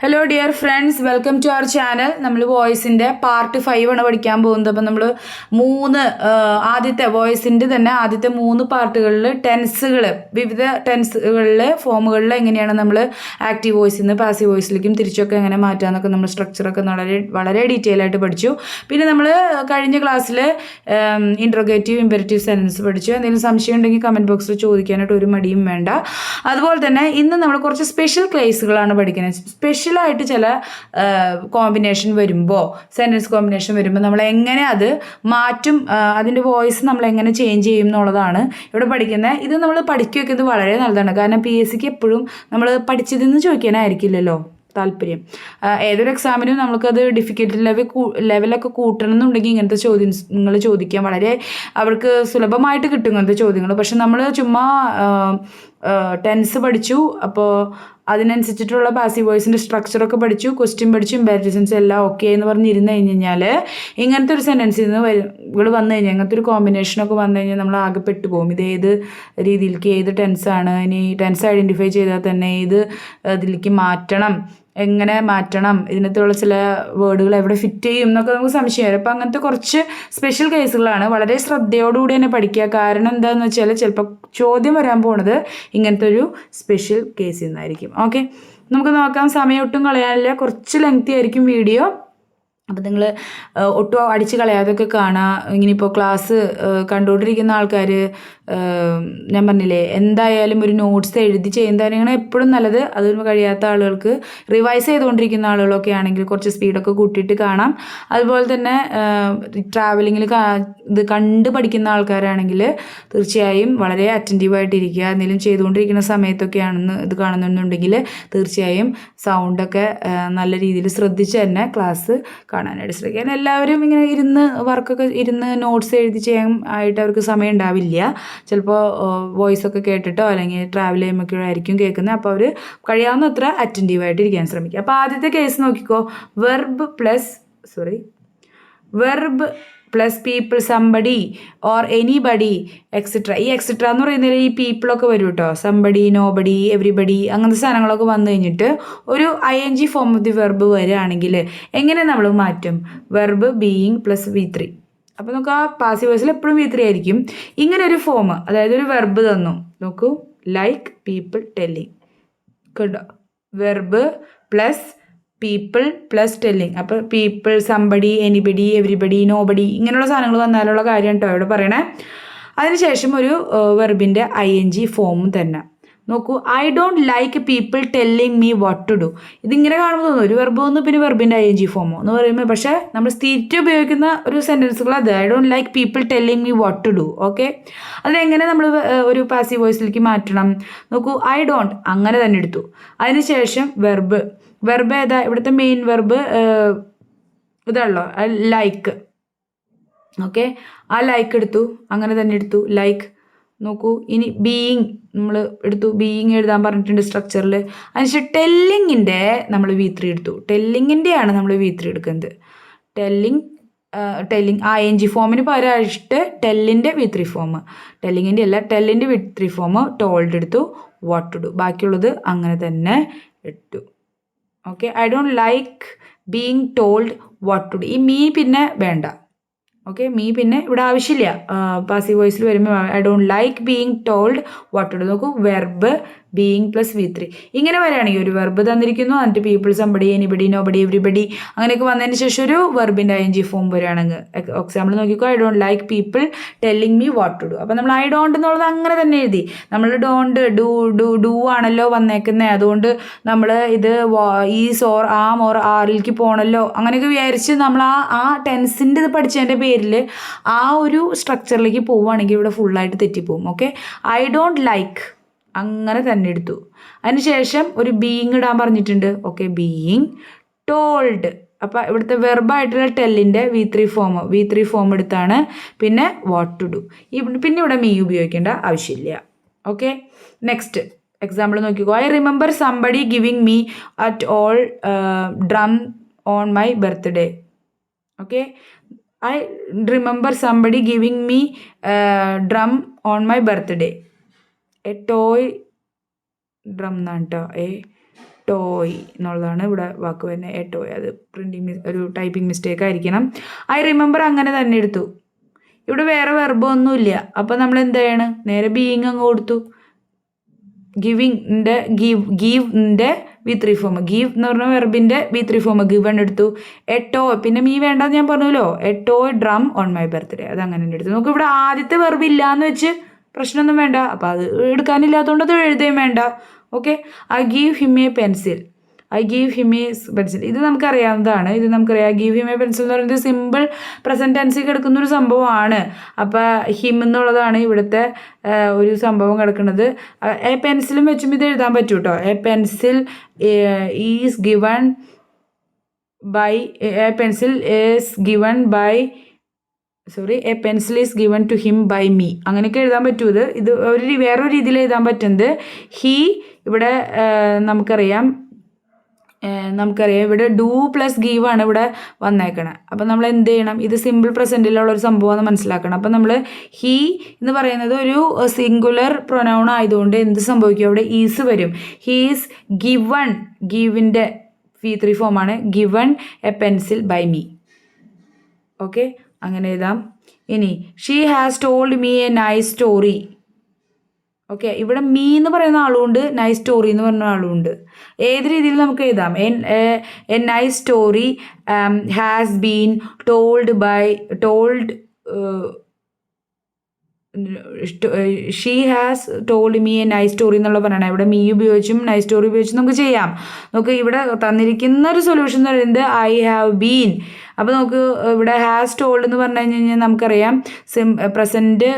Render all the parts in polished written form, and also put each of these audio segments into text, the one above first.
Hello dear friends, welcome to our channel. നമ്മൾ വോയിസിൻ്റെ part 5 ആണ് പഠിക്കാൻ പോകുന്നത്. അപ്പം നമ്മൾ ആദ്യത്തെ വോയിസിൻ്റെ തന്നെ ആദ്യത്തെ 3 പാർട്ടുകളിൽ ടെൻസുകൾ, വിവിധ ടെൻസുകളിൽ ഫോമുകളിൽ എങ്ങനെയാണ് നമ്മൾ ആക്റ്റീവ് വോയിസിൽ നിന്ന് പാസീവ് വോയിസിലേക്കും തിരിച്ചൊക്കെ എങ്ങനെ മാറ്റാമെന്നൊക്കെ നമ്മൾ സ്ട്രക്ചറൊക്കെ വളരെ ഡീറ്റെയിൽ ആയിട്ട് പഠിച്ചു. പിന്നെ നമ്മൾ കഴിഞ്ഞ ക്ലാസ്സിൽ ഇൻട്രോഗേറ്റീവ് ഇമ്പരറ്റീവ് സെൻറ്റൻസ് പഠിച്ചു. എന്തെങ്കിലും സംശയം ഉണ്ടെങ്കിൽ കമൻറ്റ് ബോക്സിൽ ചോദിക്കാനായിട്ട് ഒരു മടിയും വേണ്ട. അതുപോലെ തന്നെ ഇന്ന് നമ്മൾ കുറച്ച് സ്പെഷ്യൽ കേസുകളാണ് പഠിക്കുന്നത്. സ്പെഷ്യലായിട്ട് ചില കോമ്പിനേഷൻ വരുമ്പോൾ, സെൻറ്റൻസ് കോമ്പിനേഷൻ വരുമ്പോൾ നമ്മൾ എങ്ങനെ അത് മാറ്റും, അതിൻ്റെ വോയിസ് നമ്മൾ എങ്ങനെ ചേഞ്ച് ചെയ്യും എന്നുള്ളതാണ് ഇവിടെ പഠിക്കുന്നത്. ഇത് നമ്മൾ പഠിക്കുക വെക്കുന്നത് വളരെ നല്ലതാണ്. കാരണം PSCക്ക് എപ്പോഴും നമ്മൾ പഠിച്ചതെന്ന് ചോദിക്കാനായിരിക്കില്ലല്ലോ താല്പര്യം. ഏതൊരു എക്സാമിനും നമുക്കത് ഡിഫിക്കൽട്ടി ലെവലൊക്കെ കൂട്ടണം എന്നുണ്ടെങ്കിൽ ഇങ്ങനത്തെ ചോദ്യങ്ങൾ ചോദിക്കാം. വളരെ അവർക്ക് സുലഭമായിട്ട് കിട്ടും ഇങ്ങനത്തെ ചോദ്യങ്ങൾ. പക്ഷെ നമ്മൾ ചുമ്മാ ടെൻസ് പഠിച്ചു, അപ്പോൾ അതിനനുസരിച്ചിട്ടുള്ള പാസീവ് വോയിസിൻ്റെ സ്ട്രക്ചറൊക്കെ പഠിച്ചു, ക്വസ്റ്റ്യൻ പഠിച്ചു, ഇമ്പാരറ്റീവ് സെൻസ് എല്ലാം ഓക്കെ എന്ന് പറഞ്ഞിരുന്ന് കഴിഞ്ഞാൽ ഇങ്ങനത്തെ ഒരു സെൻറ്റൻസിൽ നിന്ന് ഇവിടെ വന്നു കഴിഞ്ഞാൽ, ഇങ്ങനത്തെ ഒരു കോമ്പിനേഷനൊക്കെ വന്നു കഴിഞ്ഞാൽ നമ്മൾ ആകെ പെട്ടുപോകും. ഇത് ഏത് രീതിയിലേക്ക്, ഏത് ടെൻസാണ്, ഇനി ടെൻസ് ഐഡൻറ്റിഫൈ ചെയ്താൽ തന്നെ ഏത് ഇതിലേക്ക് മാറ്റണം, എങ്ങനെ മാറ്റണം, ഇതിനകത്തുള്ള ചില വേർഡുകൾ എവിടെ ഫിറ്റ് ചെയ്യും എന്നൊക്കെ നമുക്ക് സംശയം വരും. അപ്പോൾ അങ്ങനത്തെ കുറച്ച് സ്പെഷ്യൽ കേസുകളാണ്. വളരെ ശ്രദ്ധയോടുകൂടി തന്നെ പഠിക്കുക. കാരണം എന്താണെന്ന് വെച്ചാൽ ചിലപ്പോൾ ചോദ്യം വരാൻ പോണത് ഇങ്ങനത്തെ ഒരു സ്പെഷ്യൽ കേസിൽ നിന്നായിരിക്കും. ഓക്കെ, നമുക്ക് നോക്കാം. സമയം ഒട്ടും കളയാനില്ല, കുറച്ച് ലെങ്തി ആയിരിക്കും വീഡിയോ. അപ്പം നിങ്ങൾ ഒട്ടും അടിച്ച് കളയാതൊക്കെ കാണാം. ഇങ്ങനെയിപ്പോൾ ക്ലാസ് കണ്ടുകൊണ്ടിരിക്കുന്ന ആൾക്കാർ, ഞാൻ പറഞ്ഞില്ലേ, എന്തായാലും ഒരു നോട്ട്സ് എഴുതി ചെയ്യുന്നതാണ് എപ്പോഴും നല്ലത്. അതിന് കഴിയാത്ത ആളുകൾക്ക്, റിവൈസ് ചെയ്തുകൊണ്ടിരിക്കുന്ന ആളുകളൊക്കെ ആണെങ്കിൽ കുറച്ച് സ്പീഡൊക്കെ കൂട്ടിയിട്ട് കാണാം. അതുപോലെ തന്നെ ട്രാവലിങ്ങിൽ ഇത് കണ്ട് പഠിക്കുന്ന ആൾക്കാരാണെങ്കിൽ തീർച്ചയായും വളരെ അറ്റൻറ്റീവായിട്ടിരിക്കുക. എന്തെങ്കിലും ചെയ്തുകൊണ്ടിരിക്കുന്ന സമയത്തൊക്കെയാണെന്ന് ഇത് കാണുന്നുണ്ടെങ്കിൽ തീർച്ചയായും സൗണ്ടൊക്കെ നല്ല രീതിയിൽ ശ്രദ്ധിച്ച് തന്നെ ക്ലാസ് കാണാനായിട്ട് ശ്രമിക്കുക. എല്ലാവരും ഇങ്ങനെ ഇരുന്ന് നോട്ട്സ് എഴുതി ചെയ്യാൻ ആയിട്ട് അവർക്ക് സമയം ഉണ്ടാവില്ല. ചിലപ്പോൾ വോയിസൊക്കെ കേട്ടിട്ടോ അല്ലെങ്കിൽ ട്രാവൽ ചെയ്യുമ്പോഴൊക്കെ ആയിരിക്കും കേൾക്കുന്നത്. അപ്പോൾ അവർ കഴിയാവുന്നത്ര അറ്റൻറ്റീവായിട്ട് ഇരിക്കാൻ ശ്രമിക്കുക. അപ്പോൾ ആദ്യത്തെ കേസ് നോക്കിക്കോ. Verb plus people, somebody or anybody etcetera. ഈ എക്സെട്ര എന്ന് പറയുന്നതിൽ ഈ പീപ്പിളൊക്കെ വരും കേട്ടോ. സംബഡി, നോബഡി, എവരിബഡി അങ്ങനത്തെ സാധനങ്ങളൊക്കെ വന്നു കഴിഞ്ഞിട്ട് ഒരു ING form of the verb വരികയാണെങ്കിൽ എങ്ങനെ നമ്മൾ മാറ്റും? Verb being plus V3. അപ്പോൾ നമുക്ക് ആ പാസീവ് വോയിസിൽ എപ്പോഴും V3 ആയിരിക്കും. ഇങ്ങനെ ഒരു ഫോം, അതായത് ഒരു വെർബ് തന്നു നോക്കൂ, ലൈക്ക്, പീപ്പിൾ, ടെല്ലിങ്. കേട്ടോ, verb plus people plus telling. അപ്പോൾ people, somebody, anybody, everybody, nobody ഇങ്ങനെയുള്ള സാധനങ്ങൾ വന്നാലുള്ള കാര്യം കേട്ടോ ഇവിടെ പറയണേ. അതിനുശേഷം ഒരു വെർബിൻ്റെ ING ഫോം തന്നെ നോക്കൂ. I don't like people telling me what to do. ഇതിങ്ങനെ കാണുമ്പോൾ തോന്നുന്നു ഒരു വെർബ് ഒന്ന് പിന്നെ വെർബിൻ്റെ ING ഫോമോ എന്ന് പറയുമ്പോൾ, പക്ഷേ നമ്മൾ സ്ഥിരം ഉപയോഗിക്കുന്ന ഒരു സെൻറ്റൻസുകൾ അത്. I don't like people telling me what to do. Okay, അതിനെങ്ങനെ നമ്മൾ ഒരു പാസീവ് വോയിസിലേക്ക് മാറ്റണം നോക്കൂ. ഐ ഡോണ്ട് അങ്ങനെ തന്നെ എടുത്തു. അതിനുശേഷം വെർബ് ഏതാ ഇവിടുത്തെ മെയിൻ വെർബ്? ഇതാണല്ലോ ലൈക്ക്. ഓക്കെ, ആ ലൈക്ക് എടുത്തു, അങ്ങനെ തന്നെ എടുത്തു ലൈക്ക്. നോക്കൂ, ഇനി ബീയിങ് നമ്മൾ എടുത്തു. ബീയിങ് എഴുതാൻ പറഞ്ഞിട്ടുണ്ട് സ്ട്രക്ചറിൽ. അതിനുശേഷം ടെല്ലിങ്ങിൻ്റെ നമ്മൾ V3 എടുത്തു. ടെല്ലിങ്ങിൻ്റെയാണ് നമ്മൾ V3 എടുക്കുന്നത്. ടെല്ലിങ് ING ഫോമിന് പകരമായിട്ട് ടെല്ലിൻ്റെ V3 ഫോം. ടെല്ലിങ്ങിൻ്റെ അല്ല, ടെല്ലിൻ്റെ V3 ഫോം ടോൾഡ് എടുത്തു. വാട്ട് ടു ഡു ബാക്കിയുള്ളത് അങ്ങനെ തന്നെ എടുത്തു. Okay, I don't like being told what to do. ഈ മീ പിന്നെ വേണ്ട. ഓക്കെ, മീ പിന്നെ ഇവിടെ ആവശ്യമില്ല. പാസീവ് വോയിസിൽ വരുമ്പോൾ I don't like being told what to do. നോക്കൂ, വെർബ് ബീയിങ് പ്ലസ് V3. ഇങ്ങനെ വരികയാണെങ്കിൽ ഒരു വെർബ് തന്നിരിക്കുന്നു, എന്നിട്ട് people, somebody, anybody, nobody, everybody അങ്ങനെയൊക്കെ വന്നതിന് ശേഷം ഒരു വെർബിൻ്റെ ING ഫോം വരികയാണെങ്കിൽ, എക്സാമ്പിൾ നോക്കിക്കോ, I don't like people telling me what to do. അപ്പോൾ നമ്മൾ ഐ ഡോണ്ട് എന്നുള്ളത് അങ്ങനെ തന്നെ എഴുതി. നമ്മൾ ഡോണ്ട് ഡു ആണല്ലോ വന്നേക്കുന്നത്, അതുകൊണ്ട് നമ്മൾ ഇത് ഈസ് ഓർ ആം ഓർ ആറിലേക്ക് പോകണമല്ലോ അങ്ങനെയൊക്കെ വിചാരിച്ച് നമ്മൾ ആ ടെൻസിൻ്റെ ഇത് പഠിച്ചതിൻ്റെ പേരിൽ ആ ഒരു സ്ട്രക്ചറിലേക്ക് പോവുകയാണെങ്കിൽ ഇവിടെ ഫുള്ളായിട്ട് തെറ്റിപ്പോവും. ഓക്കെ, ഐ ഡോണ്ട് ലൈക്ക് അങ്ങനെ തന്നെ എടുത്തു. അതിനുശേഷം ഒരു ബീയിങ് ഇടാൻ പറഞ്ഞിട്ടുണ്ട്. Okay, being told. അപ്പോൾ ഇവിടുത്തെ വെർബായിട്ടുള്ള ടെല്ലിൻ്റെ V3 ഫോം എടുത്താണ് പിന്നെ വാട്ട് ടു ഡു. പിന്നെ ഇവിടെ മീ ഉപയോഗിക്കേണ്ട ആവശ്യമില്ല. ഓക്കെ, നെക്സ്റ്റ് എക്സാമ്പിൾ നോക്കിക്കോ. I remember somebody giving me at all drum on my birthday. Okay, I remember somebody giving me drum on my birthday. A toy drum എന്നാണ് കേട്ടോ. Toy എന്നുള്ളതാണ് ഇവിടെ വാക്ക് വരുന്നത്. എ ടോയ്, അത് printing ഒരു typing mistake ആയിരിക്കണം. I remember അങ്ങനെ തന്നെ എടുത്തു. ഇവിടെ വേറെ വെർബൊന്നുമില്ല. അപ്പോൾ നമ്മൾ എന്ത് ചെയ്യണം, നേരെ ബീയിങ് അങ്ങ് കൊടുത്തു. ഗിവിങ്ങിൻ്റെ ഗീവിൻ്റെ V3 ഫോം, ഗീവ് എന്ന് പറഞ്ഞ വെർബിൻ്റെ V3 ഫോം ഗിവൺ എടുത്തു. എ ടോയ്, പിന്നെ മീ വേണ്ടെന്ന് ഞാൻ പറഞ്ഞല്ലോ, A toy drum on my birthday, അത് അങ്ങനെ തന്നെ എടുത്തു. നമുക്ക് ഇവിടെ ആദ്യത്തെ വെർബ് ഇല്ലയെന്ന് വെച്ച് പ്രശ്നമൊന്നും വേണ്ട. അപ്പോൾ അത് എടുക്കാനില്ലാത്തതുകൊണ്ട് അത് എഴുതുകയും വേണ്ട. Okay, I give him A pencil, I give him A pencil, ഇത് നമുക്കറിയാവുന്നതാണ്. ഇത് നമുക്കറിയാം. ഗീവ് ഹിം എ പെൻസിൽ എന്ന് പറയുന്നത് സിമ്പിൾ പ്രസൻറ്റ് ടെൻസിൽ കിടക്കുന്നൊരു സംഭവമാണ്. അപ്പോൾ ഹിം എന്നുള്ളതാണ് ഇവിടുത്തെ ഒരു സംഭവം കിടക്കുന്നത്. എ പെൻസിലും വെച്ചും ഇത് എഴുതാൻ പറ്റും കേട്ടോ. A pencil is given by, a pencil is given by, a pencil is given to him by me, അങ്ങനെയൊക്കെ എഴുതാൻ പറ്റും. ഇത് വേറൊരു രീതിയിൽ എഴുതാൻ പറ്റുന്നത്. ഹീ ഇവിടെ നമുക്കറിയാം ഇവിടെ ഡു പ്ലസ് ഗീവ് ആണ് ഇവിടെ വന്നേക്കണത്. അപ്പം നമ്മൾ എന്ത് ചെയ്യണം, ഇത് സിമ്പിൾ പ്രസൻറ്റിലുള്ള ഒരു സംഭവമാണ് മനസ്സിലാക്കണം. അപ്പം നമ്മൾ ഹീ എന്ന് പറയുന്നത് ഒരു സിംഗുലർ പ്രൊനൗൺ ആയതുകൊണ്ട് എന്ത് സംഭവിക്കും, അവിടെ ഈസ് വരും. ഹീസ് ഗിവൺ, ഗീവിൻ്റെ V3 ഫോമാണ് given a pencil by me. Okay, അങ്ങനെ എഴുതാം. ഇനി she has told me a nice story. Okay, ഇവിടെ മീ എന്ന് പറയുന്ന ആളുമുണ്ട്, നൈസ് സ്റ്റോറി എന്ന് പറയുന്ന ആളുമുണ്ട്. ഏത് രീതിയിൽ നമുക്ക് എഴുതാം. A nice story has been told by, told she has told me a nice story എന്നുള്ള പറയണം. ഇവിടെ മീ ഉപയോഗിച്ചും നൈസ് സ്റ്റോറി ഉപയോഗിച്ചും നമുക്ക് ചെയ്യാം. നമുക്ക് ഇവിടെ തന്നിരിക്കുന്ന ഒരു സൊല്യൂഷൻ എന്ന് പറയുന്നത് ഐ ഹാവ് ബീൻ. അപ്പോൾ നമുക്ക് ഇവിടെ ഹാസ് ടോൾഡ് എന്ന് പറഞ്ഞു കഴിഞ്ഞാൽ നമുക്കറിയാം പ്രസൻറ്റ്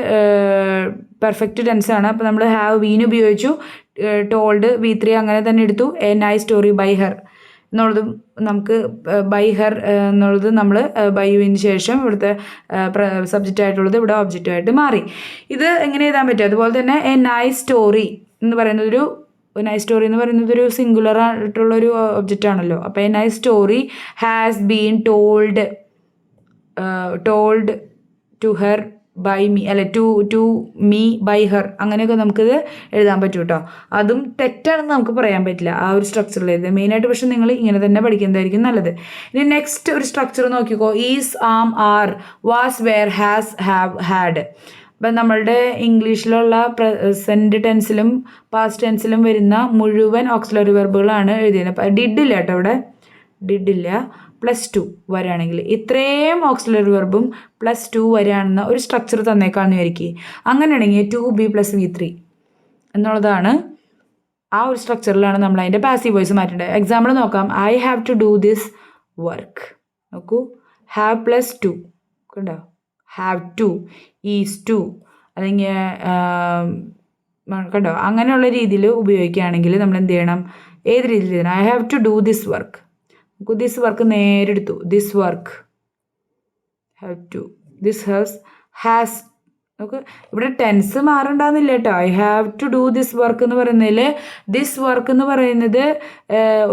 പെർഫെക്റ്റ് ടെൻസ് ആണ്. അപ്പോൾ നമ്മൾ ഹാവ് ബീൻ ഉപയോഗിച്ചു, ടോൾഡ് V3 അങ്ങനെ തന്നെ എടുത്തു. A nice story by her എന്നുള്ളതും നമുക്ക് ബൈ ഹെർ എന്നുള്ളത് നമ്മൾ ബൈവിന് ശേഷം ഇവിടുത്തെ സബ്ജക്റ്റ് ആയിട്ടുള്ളത് ഇവിടെ ഒബ്ജക്റ്റായിട്ട് മാറി. ഇത് എങ്ങനെ എഴുതാൻ പറ്റും. അതുപോലെ തന്നെ എ നൈസ് സ്റ്റോറി എന്ന് പറയുന്നതൊരു, നൈസ് സ്റ്റോറി എന്ന് പറയുന്നത് ഒരു സിംഗുലർ ആയിട്ടുള്ളൊരു ഒബ്ജക്റ്റ് ആണല്ലോ. അപ്പോൾ a nice story has been told to her by me, അല്ലെ ടു മീ ബൈ ഹെർ, അങ്ങനെയൊക്കെ നമുക്കിത് എഴുതാൻ പറ്റും കേട്ടോ. അതും തെറ്റാണെന്ന് നമുക്ക് പറയാൻ പറ്റില്ല ആ ഒരു സ്ട്രക്ചറിൽ എഴുതുക മെയിനായിട്ട്. പക്ഷെ നിങ്ങൾ ഇങ്ങനെ തന്നെ പഠിക്കുന്നതായിരിക്കും നല്ലത്. ഇനി നെക്സ്റ്റ് ഒരു സ്ട്രക്ചർ നോക്കിക്കോ. Is, am, are, was, were, has, have, had. അപ്പം നമ്മളുടെ ഇംഗ്ലീഷിലുള്ള പ്രസൻറ്റ് ടെൻസിലും പാസ്റ്റ് ടെൻസിലും വരുന്ന മുഴുവൻ ഓക്സിലറി വെർബുകളാണ് എഴുതിയത്. അപ്പം ഡിഡില്ല കേട്ടോ, ഇവിടെ ഡിഡില്ല. +2 വരികയാണെങ്കിൽ ഇത്രയും ഓക്സിലറി വെർബും +2 വരികയാണെന്ന ഒരു സ്ട്രക്ചർ തന്നേക്കാണെന്ന് വിചാരിക്കുക. അങ്ങനെയാണെങ്കിൽ 2B + V3 എന്നുള്ളതാണ്. ആ ഒരു സ്ട്രക്ചറിലാണ് നമ്മൾ അതിൻ്റെ പാസീവ് വോയിസ് മാറ്റേണ്ടത്. എക്സാമ്പിൾ നോക്കാം. I have to do this work. നോക്കൂ, ഹാവ് +2 കണ്ടോ, ഹാവ് ടു, ഈസ് ടു, അല്ലെങ്കിൽ കണ്ടോ, അങ്ങനെയുള്ള രീതിയിൽ ഉപയോഗിക്കുകയാണെങ്കിൽ നമ്മൾ എന്ത് ചെയ്യണം, ഏത് രീതിയിൽ ചെയ്യണം. I have to do this work. നമുക്ക് ദിസ് വർക്ക് നേരെടുത്തു. This work, have to, this has. നമുക്ക് ഇവിടെ ടെൻസ് മാറണ്ടാന്നില്ല കേട്ടോ. I have to do this work എന്ന് പറയുന്നതിൽ ദിസ് വർക്ക് എന്ന് പറയുന്നത്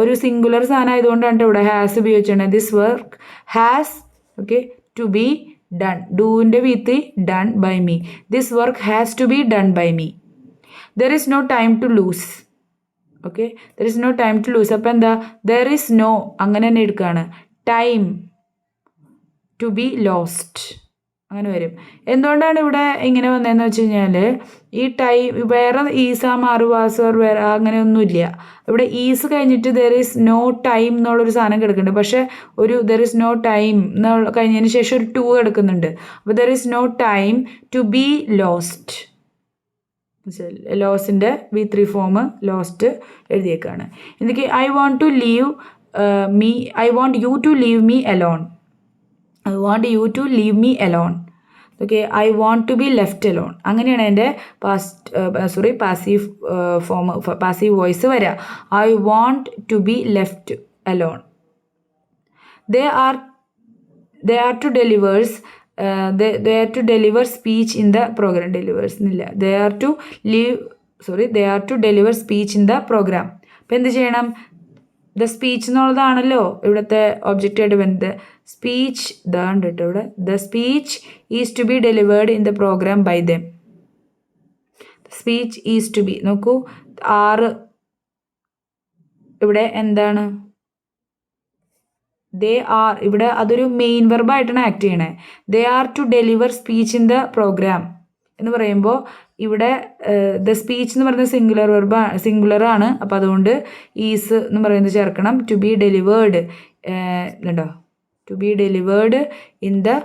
ഒരു സിംഗുലർ സാധനം ആയതുകൊണ്ടാണ് ഇവിടെ ഹാസ് ഉപയോഗിച്ചിട്ടുണ്ട്. This work has, okay, to be done. ഡൂവിൻ്റെ V3 done by me. This work has to be done by me. There is no time to lose. Okay, there is no time to lose. അപ്പോൾ എന്താ, there is no അങ്ങനെ തന്നെ എടുക്കുകയാണ്. Time to be lost അങ്ങനെ വരും. എന്തുകൊണ്ടാണ് ഇവിടെ ഇങ്ങനെ വന്നതെന്ന് വെച്ച് കഴിഞ്ഞാൽ ഈ ടൈം വേറെ ഈസാ മാറു വാസർ വേറെ അങ്ങനെയൊന്നുമില്ല. ഇവിടെ ഈസ് കഴിഞ്ഞിട്ട് ദർ ഇസ് നോ ടൈം എന്നുള്ളൊരു സാധനം കിടക്കുന്നുണ്ട്. പക്ഷേ ഒരു ദർ ഇസ് നോ ടൈം എന്നുള്ള കഴിഞ്ഞതിന് ശേഷം ഒരു 2 കിടക്കുന്നുണ്ട്. അപ്പോൾ there is no time to be lost. ലോസിൻ്റെ V3 ഫോം ലോസ്റ്റ് എഴുതിയേക്കാണ്. എനിക്ക് I want to leave me, I want you to leave me alone. I want you to leave me alone. Okay, I want to be left alone. അങ്ങനെയാണ് എൻ്റെ passive form, passive voice വരിക. I want to be left alone. They are to delivers, they are to deliver speech in the program. delivers എന്നില്ല, they are to deliver speech in the program. അപ്പം എന്ത് ചെയ്യണം, the speech എന്നുള്ളതാണല്ലോ ഇവിടുത്തെ ഒബ്ജക്റ്റായിട്ട് വരുന്നത്. Speech ഇതാണ് കേട്ടോ ഇവിടെ. The speech is to be delivered in the programme by them. Speech is to be, നോക്കൂ, 6 ഇവിടെ എന്താണ് ദേ ആർ, ഇവിടെ അതൊരു മെയിൻ വെർബായിട്ടാണ് ആക്ട് ചെയ്യണേ. They are to deliver speech in the programme എന്ന് പറയുമ്പോൾ ഇവിടെ ദ സ്പീച്ച് എന്ന് പറയുന്നത് സിംഗുലർ ആണ്. അപ്പോൾ അതുകൊണ്ട് ഈസ് എന്ന് പറയുന്നത് ചേർക്കണം. ടു ബി ഡെലിവേർഡ് ഉണ്ടോ, to be delivered in the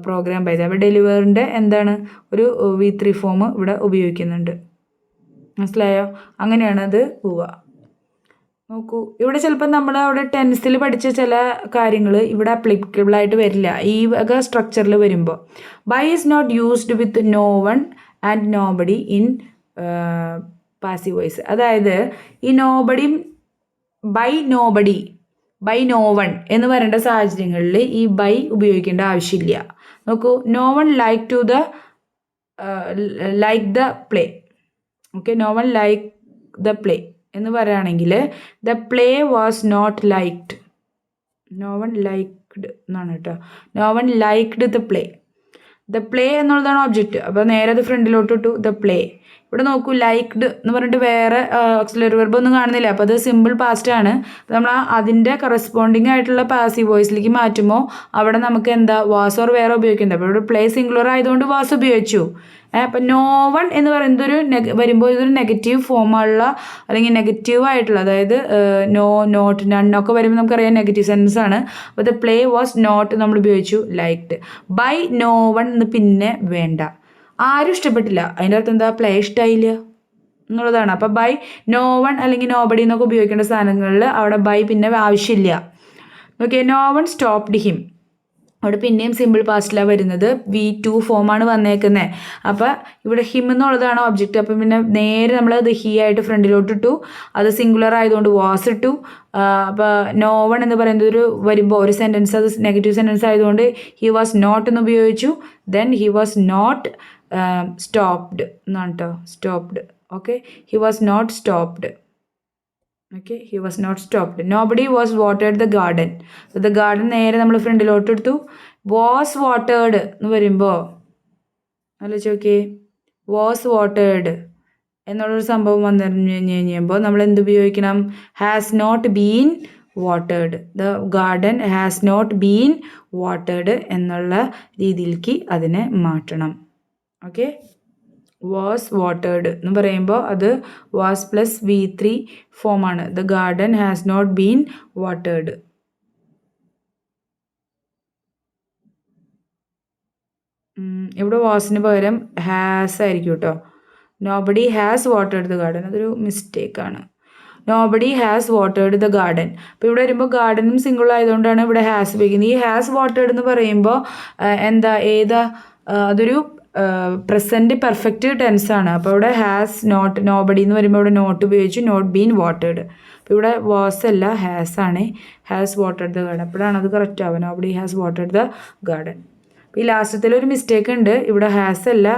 programme by the. അപ്പോൾ ഡെലിവറിൻ്റെ എന്താണ് ഒരു V3 ഫോം ഇവിടെ ഉപയോഗിക്കുന്നുണ്ട്. മനസ്സിലായോ? അങ്ങനെയാണ് അത് പോവുക. നോക്കൂ, ഇവിടെ ചിലപ്പോൾ നമ്മൾ അവിടെ ടെൻസിൽ പഠിച്ച ചില കാര്യങ്ങൾ ഇവിടെ അപ്ലിക്കബിൾ ആയിട്ട് വരില്ല ഈ വക സ്ട്രക്ചറിൽ വരുമ്പോൾ. By is not used with no one and nobody in passive voice. അതായത് ഈ നോബഡിയും ബൈ നോ വൺ എന്ന് പറയേണ്ട സാഹചര്യങ്ങളിൽ ഈ ബൈ ഉപയോഗിക്കേണ്ട ആവശ്യമില്ല. നോക്കൂ, no one like the play. Okay, no one like the play എന്ന് പറയുകയാണെങ്കിൽ the play was not liked. No one liked എന്നാണ് കേട്ടോ. No one liked the play. The play എന്നുള്ളതാണ് ഒബ്ജക്റ്റ്. അപ്പോൾ നേരെ അത് ഫ്രണ്ടിലോട്ട് ഇട്ടു, ദ പ്ലേ. ഇവിടെ നോക്കൂ, ലൈക്ഡ് എന്ന് പറഞ്ഞിട്ട് വേറെ ഓക്സിലറി വെർബ് ഒന്നും കാണുന്നില്ല. അപ്പോൾ അത് സിമ്പിൾ പാസ്റ്റ് ആണ്. അപ്പോൾ നമ്മൾ അതിൻ്റെ കറസ്പോണ്ടിങ് ആയിട്ടുള്ള പാസീവ് വോയിസിലേക്ക് മാറ്റുമ്പോൾ അവിടെ നമുക്ക് എന്താ വാസ് ഓർ വേറെ ഉപയോഗിക്കുന്നത്. അപ്പോൾ ഇവിടെ പ്ലേ സിംഗുലർ ആയതുകൊണ്ട് വാസ് ഉപയോഗിച്ചു. അപ്പം നോ വൺ എന്ന് പറയുന്നത് വരുമ്പോൾ ഇതൊരു നെഗറ്റീവ് ഫോമുള്ള അല്ലെങ്കിൽ നെഗറ്റീവ് ആയിട്ടുള്ള, അതായത് നോ, നോട്ട്, നണ്ണൊക്കെ വരുമ്പോൾ നമുക്കറിയാം നെഗറ്റീവ് സെൻറ്റൻസ് ആണ്. അപ്പോൾ ദ പ്ലേ വാസ് നോട്ട് നമ്മൾ ഉപയോഗിച്ചു ലൈക്ഡ്. ബൈ നോ വൺ എന്ന് പിന്നെ വേണ്ട, ആരും ഇഷ്ടപ്പെട്ടില്ല. അതിൻ്റെ അർത്ഥം എന്താ, പ്ലേ ഇഷ്ടമായില്ല എന്നുള്ളതാണ്. അപ്പോൾ ബൈ നോ വൺ അല്ലെങ്കിൽ നോബഡി എന്നൊക്കെ ഉപയോഗിക്കേണ്ട സാധനങ്ങളിൽ അവിടെ ബൈ പിന്നെ ആവശ്യമില്ല. Okay, no one stopped him. അവിടെ പിന്നെയും സിമ്പിൾ പാസ്റ്റിലാണ് വരുന്നത്. V2 ഫോമാണ് വന്നേക്കുന്നത്. അപ്പോൾ ഇവിടെ ഹിം എന്നുള്ളതാണ് ഒബ്ജക്റ്റ്. അപ്പം പിന്നെ നേരെ നമ്മൾ അത് ഹി ആയിട്ട് ഫ്രണ്ടിലോട്ട് ഇട്ടു. അത് സിംഗുലർ ആയതുകൊണ്ട് വാസ് ഇട്ടു. അപ്പോൾ നോ വൺ എന്ന് പറയുന്നത് വരുമ്പോൾ ഒരു സെൻറ്റൻസ് അത് നെഗറ്റീവ് സെൻറ്റൻസ് ആയതുകൊണ്ട് ഹി വാസ് നോട്ട് എന്ന് ഉപയോഗിച്ചു. Then he was not stopped എന്നാണ് കേട്ടോ, stopped. Okay, he was not stopped. Okay, he was not stopped. Nobody was watered the garden. The garden നേരെ നമ്മൾ ഫ്രണ്ടിലോട്ട് എടുത്തു. വാസ് വാട്ടേർഡ് എന്ന് വരുമ്പോൾ ആലോചിച്ച് നോക്കിയേ, വാസ് വാട്ടേർഡ് എന്നുള്ളൊരു സംഭവം വന്നു കഴിഞ്ഞപ്പോൾ നമ്മൾ എന്ത് ഉപയോഗിക്കണം, has not been watered. The garden has not been watered എന്നുള്ള രീതിയിലേക്ക് അതിനെ മാറ്റണം. ഓക്കെ, വാസ് വാട്ടേർഡ് എന്ന് പറയുമ്പോൾ അത് വാസ് പ്ലസ് V3 ഫോമാണ്. The garden has not been watered. ഇവിടെ വാസിന് പകരം ഹാസ് ആയിരിക്കും കേട്ടോ. Nobody has watered the garden, അതൊരു മിസ്റ്റേക്കാണ്. Nobody has watered the garden. അപ്പോൾ ഇവിടെ വരുമ്പോൾ ഗാർഡനും സിംഗിൾ ആയതുകൊണ്ടാണ് ഇവിടെ ഹാസ് ഉപയോഗിക്കുന്നത്. ഈ ഹാസ് വാട്ടേർഡ് എന്ന് പറയുമ്പോൾ അതൊരു പ്രസൻറ്റ് പെർഫെക്റ്റ് ടെൻസ് ആണ്. അപ്പോൾ ഇവിടെ ഹാസ് നോട്ട്, നോബഡി എന്ന് വരുമ്പോൾ ഇവിടെ നോട്ട് ഉപയോഗിച്ചു, നോട്ട് ബീൻ വാട്ടേർഡ്. അപ്പോൾ ഇവിടെ വാസ് അല്ല ഹാസ് ആണ്. Has watered the garden. അപ്പോഴാണ് അത് കറക്റ്റ് ആവുക, nobody has watered the garden. അപ്പോൾ ഈ ലാസ്റ്റത്തിലൊരു മിസ്റ്റേക്ക് ഉണ്ട്. ഇവിടെ ഹാസ് അല്ല,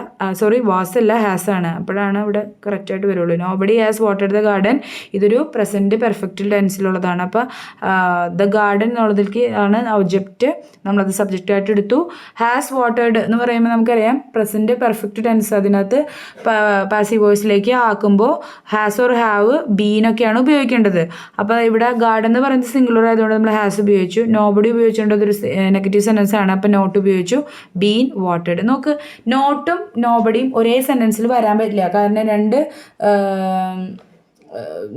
വാസ് അല്ല, ഹാസ് ആണ്. അപ്പോഴാണ് ഇവിടെ കറക്റ്റായിട്ട് വരുള്ളൂ. Nobody has watered the garden ഇതൊരു പ്രസൻറ്റ് പെർഫെക്റ്റ് ടെൻസിലുള്ളതാണ്. അപ്പോൾ ദ ഗാർഡൻ എന്നുള്ളതിലേക്ക് ആണ് ഒബ്ജക്റ്റ്, നമ്മളത് സബ്ജക്റ്റായിട്ട് എടുത്തു. ഹാസ് വാട്ടേർഡ് എന്ന് പറയുമ്പോൾ നമുക്കറിയാം പ്രസൻറ്റ് പെർഫെക്റ്റ് ടെൻസ്. അതിനകത്ത് പാസീവ് വോയിസിലേക്ക് ആക്കുമ്പോൾ ഹാസ് ഓർ ഹാവ്, ബീനൊക്കെയാണ് ഉപയോഗിക്കേണ്ടത്. അപ്പോൾ ഇവിടെ ഗാർഡൻ എന്ന് പറയുന്നത് സിംഗുലർ ആയതുകൊണ്ട് നമ്മൾ ഹാസ് ഉപയോഗിച്ചു. നോബഡി ഉപയോഗിച്ചുകൊണ്ട് അതൊരു നെഗറ്റീവ് സെൻറ്റൻസ് ആണ്. അപ്പോൾ നോട്ട് ഉപയോഗിച്ചു, ബീൻ വാട്ടേർഡ്. നോക്ക്, നോട്ടും നോബഡിയും ഒരേ സെൻറ്റൻസിൽ വരാൻ പറ്റില്ല. കാരണം രണ്ട്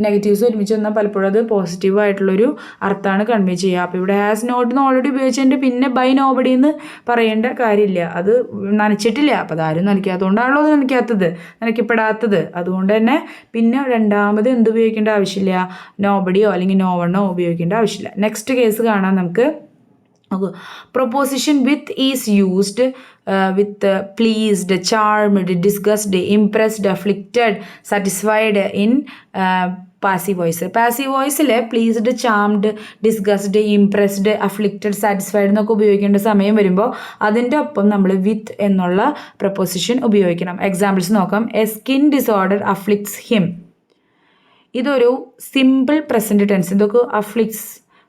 നെഗറ്റീവ്സ് ഒരുമിച്ച് വന്നാൽ പലപ്പോഴും അത് പോസിറ്റീവ് ആയിട്ടുള്ളൊരു അർത്ഥമാണ് കൺവേ ചെയ്യുക. അപ്പോൾ ഇവിടെ ഹാസ് നോട്ട് ഓൾറെഡി ഉപയോഗിച്ചിട്ട് പിന്നെ ബൈ നോബഡി എന്ന് പറയേണ്ട കാര്യമില്ല. അത് നനച്ചിട്ടില്ല. അപ്പോൾ അതാരും നനയ്ക്കാത്തതുകൊണ്ടാണല്ലോ അത് നനയ്ക്കപ്പെടാത്തത്. അതുകൊണ്ട് തന്നെ പിന്നെ രണ്ടാമത് എന്ത് ഉപയോഗിക്കേണ്ട ആവശ്യമില്ല, നോബഡിയോ അല്ലെങ്കിൽ നോ വണ്ണോ ഉപയോഗിക്കേണ്ട ആവശ്യമില്ല. നെക്സ്റ്റ് കേസ് കാണാം നമുക്ക്. Proposition with is used with pleased, charmed, disgusted, impressed, afflicted, satisfied in passive voice. Passive വോയിസിൽ pleased, charmed, disgusted, impressed, afflicted, satisfied എന്നൊക്കെ ഉപയോഗിക്കേണ്ട സമയം വരുമ്പോൾ അതിൻ്റെ ഒപ്പം നമ്മൾ വിത്ത് എന്നുള്ള പ്രപ്പോസിഷൻ ഉപയോഗിക്കണം. എക്സാമ്പിൾസ് നോക്കാം. A skin disorder afflicts him. ഇതൊരു സിമ്പിൾ പ്രസൻറ്റ് ടെൻസ്. ഇതൊക്കെ അഫ്ലിക്ട്സ്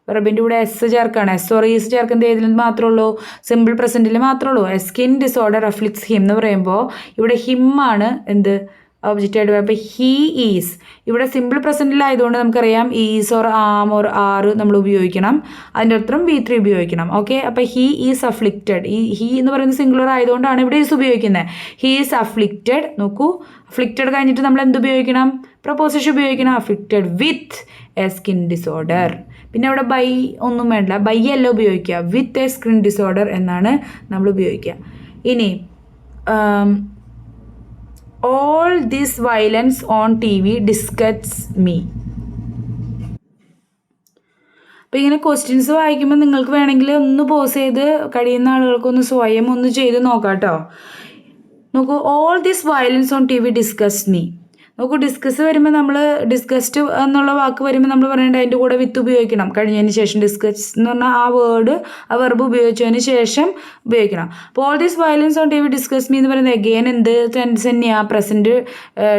വെർബിൻ്റെ കൂടെ എസ് ചേർക്കുകയാണ്. എസ് ഓർ ഈസ് ചേർക്കുന്നത് ഏതിൽ മാത്രമേ ഉള്ളൂ, സിമ്പിൾ പ്രസൻറ്റിൽ മാത്രമേ ഉള്ളൂ. A skin disorder afflicts him എന്ന് പറയുമ്പോൾ ഇവിടെ ഹിം ആണ് എന്ത് ഒബ്ജക്റ്റ് ആയിട്ട്. അപ്പോൾ ഹീ ഈസ് ഇവിടെ സിമ്പിൾ പ്രസൻറ്റിലായതുകൊണ്ട് നമുക്കറിയാം ഈസ് ഓർ ആം ഓർ ആറ് നമ്മൾ ഉപയോഗിക്കണം. അതിൻ്റെ അർത്ഥം V3 ഉപയോഗിക്കണം. ഓക്കെ, അപ്പോൾ ഹീ ഈസ് അഫ്ലിക്റ്റഡ്. ഈ ഹീ എന്ന് പറയുന്നത് സിംഗുലർ ആയതുകൊണ്ടാണ് ഇവിടെ ഈസ് ഉപയോഗിക്കുന്നത്. He is afflicted. നോക്കൂ, അഫ്ലിക്റ്റഡ് കഴിഞ്ഞിട്ട് നമ്മൾ എന്ത് ഉപയോഗിക്കണം? പ്രപ്പോസിഷൻ ഉപയോഗിക്കണം. Afflicted with a skin disorder. പിന്നെ അവിടെ ബൈ ഒന്നും വേണ്ട, ബൈ അല്ല ഉപയോഗിക്കുക, വിത്ത് എ സ്കിൻ ഡിസോർഡർ എന്നാണ് നമ്മൾ ഉപയോഗിക്കുക. ഇനി all this violence on TV disgusts me. അപ്പോൾ ഇങ്ങനെ ക്വസ്റ്റ്യൻസ് വായിക്കുമ്പോൾ നിങ്ങൾക്ക് വേണമെങ്കിൽ ഒന്ന് പോസ് ചെയ്ത് കഴിയുന്ന ആളുകൾക്കൊന്ന് സ്വയം ഒന്ന് ചെയ്ത് നോക്കാം കേട്ടോ. നോക്കൂ, all this violence on TV disgusts me. നോക്കൂ, ഡിസ്കസ് വരുമ്പോൾ നമ്മൾ ഡിസ്കസ്ഡ് എന്നുള്ള വാക്ക് വരുമ്പോൾ നമ്മൾ പറയേണ്ടത് അതിൻ്റെ കൂടെ വിത്ത് ഉപയോഗിക്കണം കഴിഞ്ഞതിന് ശേഷം. ഡിസ്കസ് എന്ന് പറഞ്ഞാൽ ആ വേർഡ്, ആ വെർബ് ഉപയോഗിച്ചതിന് ശേഷം ഉപയോഗിക്കണം. അപ്പോൾ all this violence on TV discuss me എന്ന് പറയുന്നത് എഗെയിൻ എന്ത് ടെൻസ് തന്നെയാണ്, പ്രസൻറ്റ്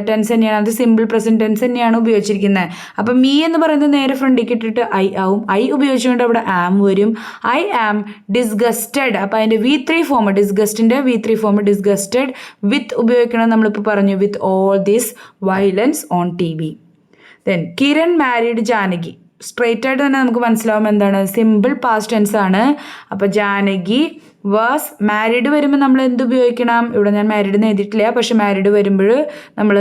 ടെൻസ് തന്നെയാണ്, അത് സിമ്പിൾ പ്രസൻറ്റ് ടെൻസ് തന്നെയാണ് ഉപയോഗിച്ചിരിക്കുന്നത്. അപ്പം മീ എന്ന് പറയുന്നത് നേരെ ഫ്രണ്ടിലേക്ക് ഇട്ടിട്ട് ഐ ആവും. ഐ ഉപയോഗിച്ചുകൊണ്ട് അവിടെ ആം വരും. I am disgusted. അപ്പോൾ അതിൻ്റെ V3 ഫോം, ഡിസ്ഗസ്റ്റിൻ്റെ V3 ഫോം ഡിസ്ഗസ്റ്റഡ്. വിത്ത് ഉപയോഗിക്കണം നമ്മളിപ്പോൾ പറഞ്ഞു, with all this violence on TV. Then Kiran married Janaki. Straight ആയിട്ട് തന്നെ നമുക്ക് മനസ്സിലാവും എന്താണ്, സിമ്പിൾ പാസ്റ്റ് ടെൻസ് ആണ്. അപ്പോൾ ജാനകി വാസ് മാരീഡ് വരുമ്പോൾ നമ്മൾ എന്ത് ഉപയോഗിക്കണം? ഇവിടെ ഞാൻ മാരീഡ് എന്ന് എഴുതിയിട്ടില്ല, പക്ഷെ മാരീഡ് വരുമ്പോൾ നമ്മൾ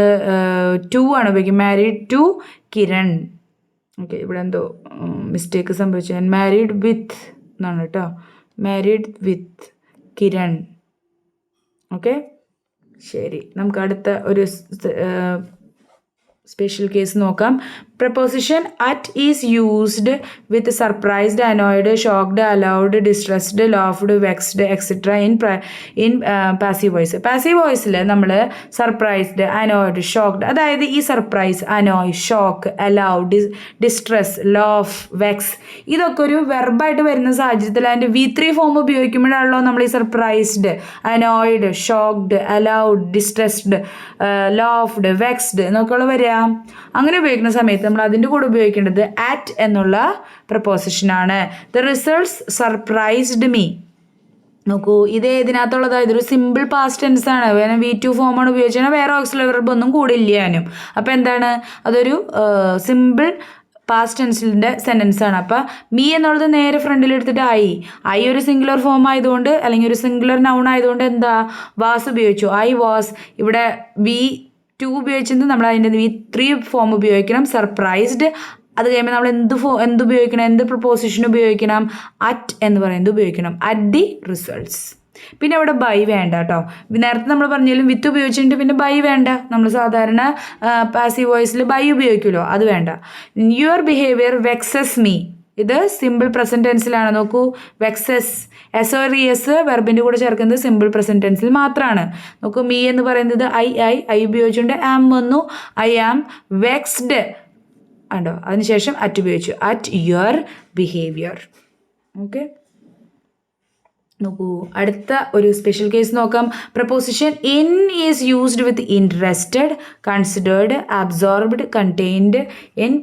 ടു ആണ് ഉപയോഗിക്കും. Married to Kiran. ഓക്കെ, ഇവിടെ എന്തോ മിസ്റ്റേക്ക് സംഭവിച്ചു. ഞാൻ മാരീഡ് വിത്ത് എന്നാണ് കേട്ടോ, മാരീഡ് വിത്ത് കിരൺ. ഓക്കെ, ശരി, നമുക്ക് അടുത്ത ഒരു സ്പെഷ്യൽ കേസ് നോക്കാം. Preposition at is used with surprised, annoyed, shocked, allowed, distressed, laughed, vexed etcetera in passive voice. Passive വോയിസിൽ നമ്മൾ സർപ്രൈസ്ഡ്, അനോയ്ഡ്, ഷോക്ക്ഡ്, അതായത് ഈ surprise, annoy, shock, allowed, distress, laugh, vex ഇതൊക്കെ ഒരു വെർബായിട്ട് വരുന്ന സാഹചര്യത്തിൽ അതിൻ്റെ V3 ഫോം ഉപയോഗിക്കുമ്പോഴാണല്ലോ നമ്മൾ ഈ surprised, annoyed, shocked, allowed, distressed, laughed, vexed എന്നൊക്കെയുള്ള വരിക. അങ്ങനെ ഉപയോഗിക്കുന്ന സമയത്ത് നമ്മൾ അതിൻ്റെ കൂടെ ഉപയോഗിക്കേണ്ടത് അറ്റ് എന്നുള്ള പ്രപ്പോസിഷനാണ്. The results surprised me. നോക്കൂ, ഇത് ഇതിനകത്തുള്ളതാണ്, ഇതൊരു സിമ്പിൾ പാസ്റ്റ് ടെൻസ് ആണ്. V2 ഫോമാണ് ഉപയോഗിച്ചാൽ വേറെ ഓക്സിലറി വെർബ് ഒന്നും കൂടെ ഇല്ലാനും. അപ്പോൾ എന്താണ്, അതൊരു സിമ്പിൾ പാസ്റ്റ് ടെൻസിൻ്റെ സെൻറ്റൻസ് ആണ്. അപ്പോൾ മീ എന്നുള്ളത് നേരെ ഫ്രണ്ടിലെടുത്തിട്ട് ഐ ഒരു സിംഗുലർ ഫോം ആയതുകൊണ്ട്, അല്ലെങ്കിൽ ഒരു സിംഗുലർ നൗൺ ആയതുകൊണ്ട് എന്താ, വാസ് ഉപയോഗിച്ചു. I was. ഇവിടെ V2 ഉപയോഗിച്ചത് നമ്മൾ അതിൻ്റെ V3 ഫോം ഉപയോഗിക്കണം. സർപ്രൈസ്ഡ്, അത് കഴിയുമ്പോൾ നമ്മൾ എന്ത് ഉപയോഗിക്കണം, എന്ത് പ്രപ്പോസിഷൻ ഉപയോഗിക്കണം, അറ്റ് എന്ന് പറയുന്നത് ഉപയോഗിക്കണം. At the results. പിന്നെ അവിടെ ബൈ വേണ്ട കേട്ടോ. നേരത്തെ നമ്മൾ പറഞ്ഞാലും വിത്ത് ഉപയോഗിച്ചിട്ടുണ്ട്, പിന്നെ ബൈ വേണ്ട. നമ്മൾ സാധാരണ പാസീവ് വോയിസിൽ ബൈ ഉപയോഗിക്കുമല്ലോ, അത് വേണ്ട. Your behaviour vexes me. ഇത് സിമ്പിൾ പ്രസൻറ്റ് ടെൻസിലാണ്. നോക്കൂ, വെക്സസ്, SORES വെർബിൻ്റെ കൂടെ ചേർക്കുന്നത് സിമ്പിൾ പ്രസൻറ്റ് ടെൻസിൽ മാത്രമാണ്. നോക്കൂ, മീ എന്ന് പറയുന്നത് ഐ ഉപയോഗിച്ചുകൊണ്ട് ആം വന്നു. ഐ ആം വെക്സ്ഡ് ഉണ്ടോ, അതിനുശേഷം അറ്റ് ഉപയോഗിച്ചു, അറ്റ് യുവർ ബിഹേവിയർ. ഓക്കെ, നോക്കൂ, അടുത്ത ഒരു സ്പെഷ്യൽ കേസ് നോക്കാം. Preposition in is used with interested, considered, absorbed, contained in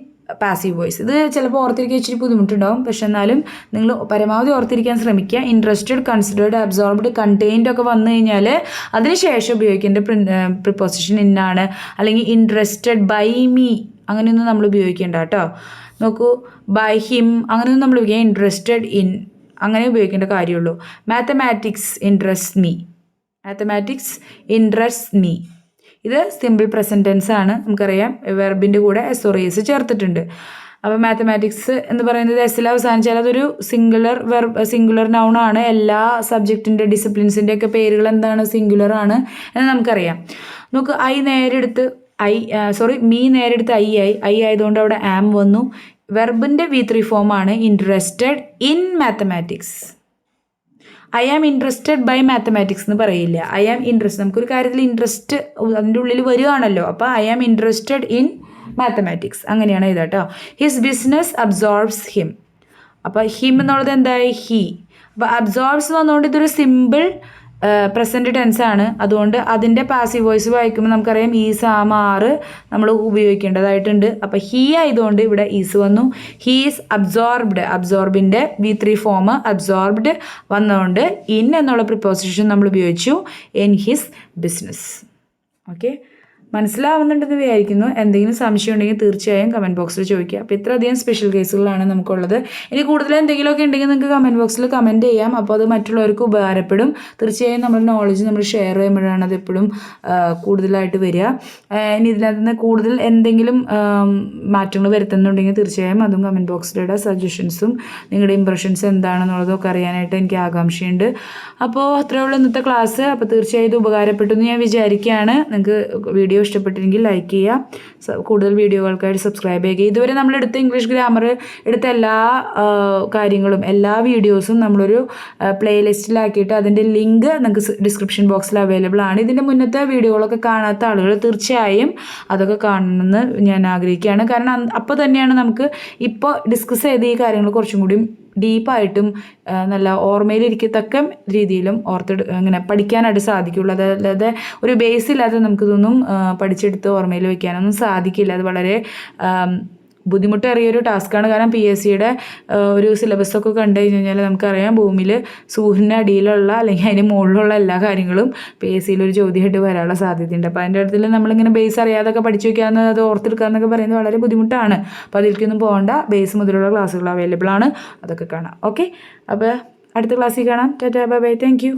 passive voice. ഇത് ചിലപ്പോൾ ഓർത്തിരിക്കാൻ ഇച്ചിരി ബുദ്ധിമുട്ടുണ്ടാവും, പക്ഷെ എന്നാലും നിങ്ങൾ പരമാവധി ഓർത്തിരിക്കാൻ ശ്രമിക്കുക. ഇൻട്രസ്റ്റഡ്, കൺസിഡേർഡ്, അബ്സോർബ്ഡ്, കണ്ടെയ്ൻഡ് ഒക്കെ വന്നു കഴിഞ്ഞാൽ അതിനുശേഷം ഉപയോഗിക്കേണ്ട പ്രിപ്പോസിഷൻ ഇന്നാണ്. അല്ലെങ്കിൽ ഇൻട്രസ്റ്റഡ് ബൈ മീ അങ്ങനെയൊന്നും നമ്മൾ ഉപയോഗിക്കേണ്ട കേട്ടോ. നോക്കൂ, ബൈ ഹിം അങ്ങനെയൊന്നും നമ്മൾ ഉപയോഗിക്കുക. ഇൻട്രസ്റ്റഡ് ഇൻ അങ്ങനെ ഉപയോഗിക്കേണ്ട കാര്യമുള്ളൂ. Mathematics interest me, mathematics interest me. ഇത് സിമ്പിൾ പ്രസൻറ്റ് ടെൻസ് ആണ്. നമുക്കറിയാം വെർബിൻ്റെ കൂടെ SORES ചേർത്തിട്ടുണ്ട്. അപ്പോൾ മാത്തമാറ്റിക്സ് എന്ന് പറയുന്നത് എസ്സിൽ അവസാനിച്ചാൽ അതൊരു സിംഗുലർ നൗൺ ആണ്. എല്ലാ സബ്ജക്റ്റിൻ്റെ ഡിസിപ്ലിൻസിൻ്റെ ഒക്കെ പേരുകൾ എന്താണ്, സിംഗുലർ ആണ് എന്ന് നമുക്കറിയാം. നമുക്ക് മീ നേരെടുത്ത് ഐ ആയതുകൊണ്ട് അവിടെ ആം വന്നു. വെർബിൻ്റെ V3 ഫോമാണ് interested in mathematics. I am interested by mathematics എന്ന് പറയില്ല. ഐ ആം ഇൻട്രസ്റ്റ്, നമുക്കൊരു കാര്യത്തിൽ ഇൻട്രസ്റ്റ് അതിൻ്റെ ഉള്ളിൽ വരികയാണല്ലോ. അപ്പോൾ I am interested in mathematics അങ്ങനെയാണ് ഇത് കേട്ടോ. His business absorbs him. അപ്പോൾ ഹിം എന്നുള്ളത് എന്തായി, ഹി. അപ്പോൾ അബ്സോർബ്സ് വന്നുകൊണ്ട് ഇതൊരു സിമ്പിൾ പ്രസൻറ്റ് ടെൻസ് ആണ്. അതുകൊണ്ട് അതിൻ്റെ പാസീവ് വോയിസ് വായിക്കുമ്പോൾ നമുക്കറിയാം ഈസ്, ആം, ആറ് നമ്മൾ ഉപയോഗിക്കേണ്ടതായിട്ടുണ്ട്. അപ്പോൾ ഹി ആയതുകൊണ്ട് ഇവിടെ ഈസ് വന്നു. ഹി ഈസ് അബ്സോർബ്ഡ്, അബ്സോർബിൻ്റെ V3 ഫോം അബ്സോർബ്ഡ് വന്നുകൊണ്ട് ഇൻ എന്നുള്ള പ്രിപ്പോസിഷൻ നമ്മൾ ഉപയോഗിച്ചു. In his business. ഓക്കെ, മനസ്സിലാവുന്നുണ്ടെന്ന് വിചാരിക്കുന്നു. എന്തെങ്കിലും സംശയം ഉണ്ടെങ്കിൽ തീർച്ചയായും കമൻറ്റ് ബോക്സിൽ ചോദിക്കുക. അപ്പോൾ ഇത്രയധികം സ്പെഷ്യൽ കേസുകളാണ് നമുക്കുള്ളത്. ഇനി കൂടുതൽ എന്തെങ്കിലുമൊക്കെ ഉണ്ടെങ്കിൽ നിങ്ങൾക്ക് കമൻറ്റ് ബോക്സിൽ കമൻറ്റ് ചെയ്യാം. അപ്പോൾ അത് മറ്റുള്ളവർക്ക് ഉപകാരപ്പെടും. തീർച്ചയായും നമ്മുടെ നോളജ് നമ്മൾ ഷെയർ ചെയ്യുമ്പോഴാണ് അത് എപ്പോഴും കൂടുതലായിട്ട് വരിക. ഇനി ഇതിനകത്ത് നിന്ന് കൂടുതൽ എന്തെങ്കിലും മാറ്റങ്ങൾ വരുത്തുന്നുണ്ടെങ്കിൽ തീർച്ചയായും അതും കമൻറ്റ് ബോക്സിലിടുക. സജഷൻസും നിങ്ങളുടെ ഇംപ്രഷൻസ് എന്താണെന്നുള്ളതൊക്കെ അറിയാനായിട്ട് എനിക്ക് ആകാംക്ഷയുണ്ട്. അപ്പോൾ അത്രയേ ഉള്ളൂ ഇന്നത്തെ ക്ലാസ്. അപ്പോൾ തീർച്ചയായും ഇത് ഉപകാരപ്പെട്ടു എന്ന് ഞാൻ വിചാരിക്കുകയാണ്. നിങ്ങൾക്ക് വീഡിയോ ഇഷ്ടപ്പെട്ടില്ലെങ്കിൽ ലൈക്ക് ചെയ്യുക. കൂടുതൽ വീഡിയോകൾക്കായിട്ട് സബ്സ്ക്രൈബ് ചെയ്യുക. ഇതുവരെ നമ്മളെടുത്ത ഇംഗ്ലീഷ് ഗ്രാമർ എടുത്ത എല്ലാ കാര്യങ്ങളും എല്ലാ വീഡിയോസും നമ്മളൊരു പ്ലേലിസ്റ്റിലാക്കിയിട്ട് അതിൻ്റെ ലിങ്ക് നിങ്ങൾക്ക് ഡിസ്ക്രിപ്ഷൻ ബോക്സിൽ അവൈലബിൾ ആണ്. ഇതിൻ്റെ മുന്നത്തെ വീഡിയോകളൊക്കെ കാണാത്ത ആളുകൾ തീർച്ചയായും അതൊക്കെ കാണണമെന്ന് ഞാൻ ആഗ്രഹിക്കുകയാണ്. കാരണം അപ്പോൾ തന്നെയാണ് നമുക്ക് ഇപ്പോൾ ഡിസ്കസ് ചെയ്ത ഈ കാര്യങ്ങൾ കുറച്ചും കൂടി ഡീപ്പായിട്ടും നല്ല ഓർമ്മയിലിരിക്കത്തക്ക രീതിയിലും അങ്ങനെ പഠിക്കാനായിട്ട് സാധിക്കുള്ളൂ. അതല്ലാതെ ഒരു ബേസ് ഇല്ലാതെ നമുക്കിതൊന്നും പഠിച്ചെടുത്ത് ഓർമ്മയിൽ വയ്ക്കാനൊന്നും സാധിക്കില്ല. അത് വളരെ ബുദ്ധിമുട്ടേറിയൊരു ടാസ്ക്കാണ്. കാരണം PSCയുടെ ഒരു സിലബസൊക്കെ കണ്ടു കഴിഞ്ഞാൽ നമുക്കറിയാം ഭൂമിയിൽ സൂര്യൻ്റെ അടിയിലുള്ള അല്ലെങ്കിൽ അതിന് മുകളിലുള്ള എല്ലാ കാര്യങ്ങളും PSCയിൽ ഒരു ചോദ്യമായിട്ട് വരാനുള്ള സാധ്യതയുണ്ട്. അപ്പോൾ അതിൻ്റെ അടുത്തിൽ നമ്മളിങ്ങനെ ബേസ് അറിയാതൊക്കെ പഠിച്ചു വയ്ക്കാമെന്ന് അത് ഓർത്തെടുക്കാമെന്നൊക്കെ പറയുന്നത് വളരെ ബുദ്ധിമുട്ടാണ്. അപ്പോൾ അതിലേക്കൊന്നും പോകേണ്ട. ബേസ് മുതലുള്ള ക്ലാസ്സുകൾ അവൈലബിൾ ആണ്. അതൊക്കെ കാണാം. ഓക്കെ, അപ്പോൾ അടുത്ത ക്ലാസ്സിൽ കാണാം. Tata, bye bye, thank you.